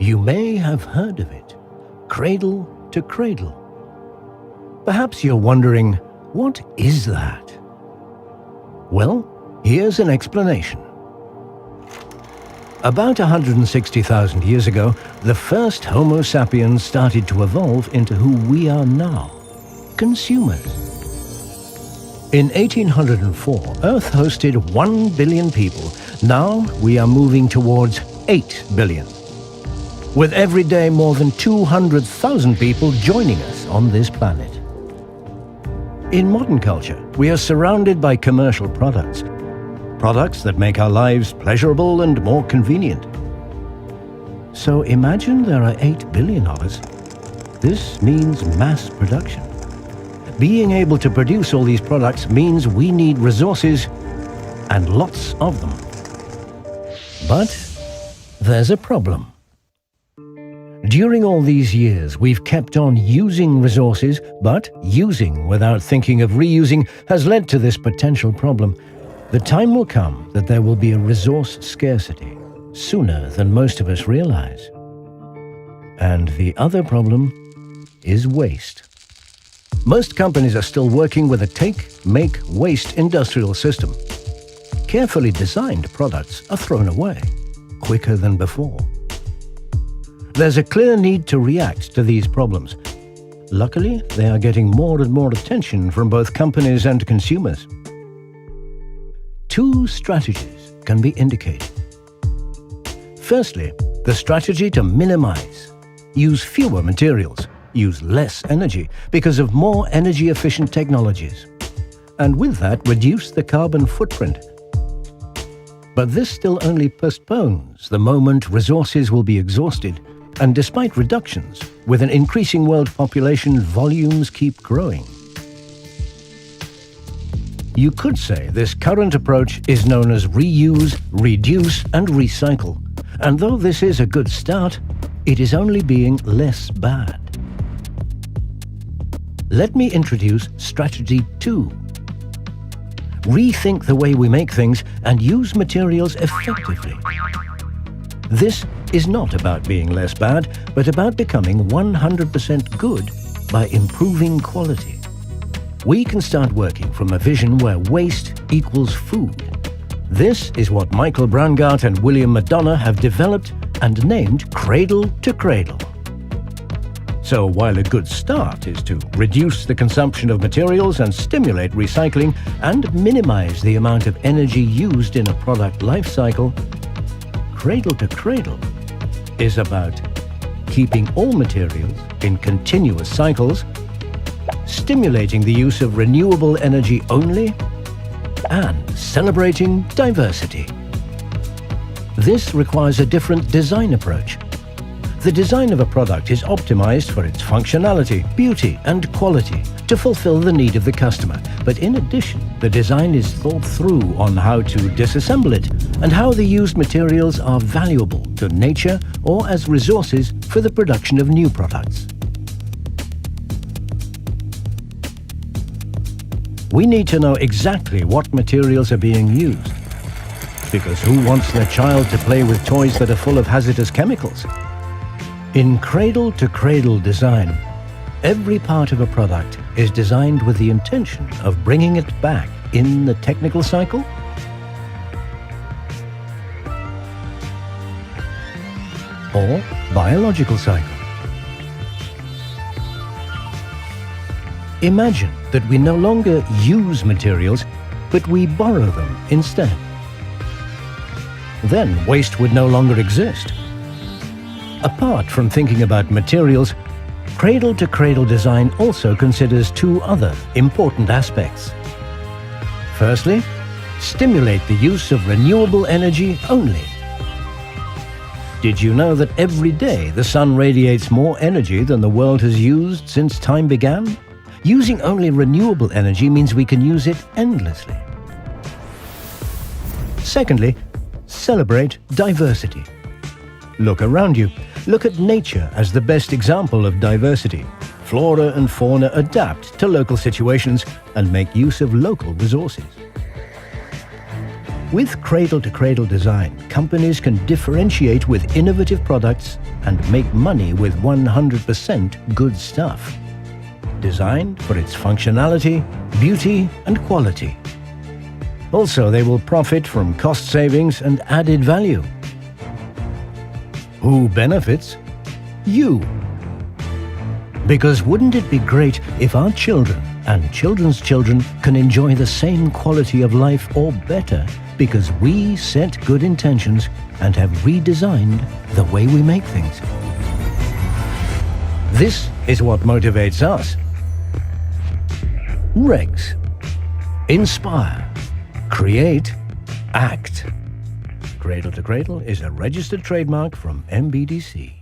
You may have heard of it, cradle to cradle. Perhaps you're wondering, what is that? Well, here's an explanation. About 160,000 years ago, the first Homo sapiens started to evolve into who we are now, consumers. In 1804, Earth hosted 1 billion people. Now we are moving towards 8 billion. With every day more than 200,000 people joining us on this planet. In modern culture, we are surrounded by commercial products. Products that make our lives pleasurable and more convenient. So imagine there are 8 billion of us. This means mass production. Being able to produce all these products means we need resources, and lots of them. But there's a problem. During all these years, we've kept on using resources, but using without thinking of reusing has led to this potential problem. The time will come that there will be a resource scarcity, sooner than most of us realize. And the other problem is waste. Most companies are still working with a take, make, waste industrial system. Carefully designed products are thrown away quicker than before. There's a clear need to react to these problems. Luckily, they are getting more and more attention from both companies and consumers. 2 strategies can be indicated. Firstly, the strategy to minimize. Use fewer materials, use less energy because of more energy-efficient technologies. And with that, reduce the carbon footprint. But this still only postpones the moment resources will be exhausted. And despite reductions, with an increasing world population, volumes keep growing. You could say this current approach is known as reuse, reduce, and recycle. And though this is a good start, it is only being less bad. Let me introduce strategy 2. Rethink the way we make things and use materials effectively. This is not about being less bad, but about becoming 100% good by improving quality. We can start working from a vision where waste equals food. This is what Michael Braungart and William Madonna have developed and named Cradle to Cradle. So while a good start is to reduce the consumption of materials and stimulate recycling and minimize the amount of energy used in a product life cycle, Cradle to Cradle is about keeping all materials in continuous cycles, stimulating the use of renewable energy only, and celebrating diversity. This requires a different design approach. The design of a product is optimized for its functionality, beauty, and quality to fulfill the need of the customer. But in addition, the design is thought through on how to disassemble it and how the used materials are valuable to nature or as resources for the production of new products. We need to know exactly what materials are being used. Because who wants their child to play with toys that are full of hazardous chemicals? In cradle-to-cradle design, every part of a product is designed with the intention of bringing it back in the technical cycle or biological cycle. Imagine that we no longer use materials, but we borrow them instead. Then waste would no longer exist. Apart from thinking about materials, cradle-to-cradle design also considers 2 other important aspects. Firstly, stimulate the use of renewable energy only. Did you know that every day the sun radiates more energy than the world has used since time began? Using only renewable energy means we can use it endlessly. Secondly, celebrate diversity. Look around you. Look at nature as the best example of diversity. Flora and fauna adapt to local situations and make use of local resources. With cradle-to-cradle design, companies can differentiate with innovative products and make money with 100% good stuff. Designed for its functionality, beauty and quality. Also, they will profit from cost savings and added value. Who benefits? You. Because wouldn't it be great if our children and children's children can enjoy the same quality of life or better because we set good intentions and have redesigned the way we make things. This is what motivates us. Regs. Inspire. Create. Act. Cradle to Cradle is a registered trademark from MBDC.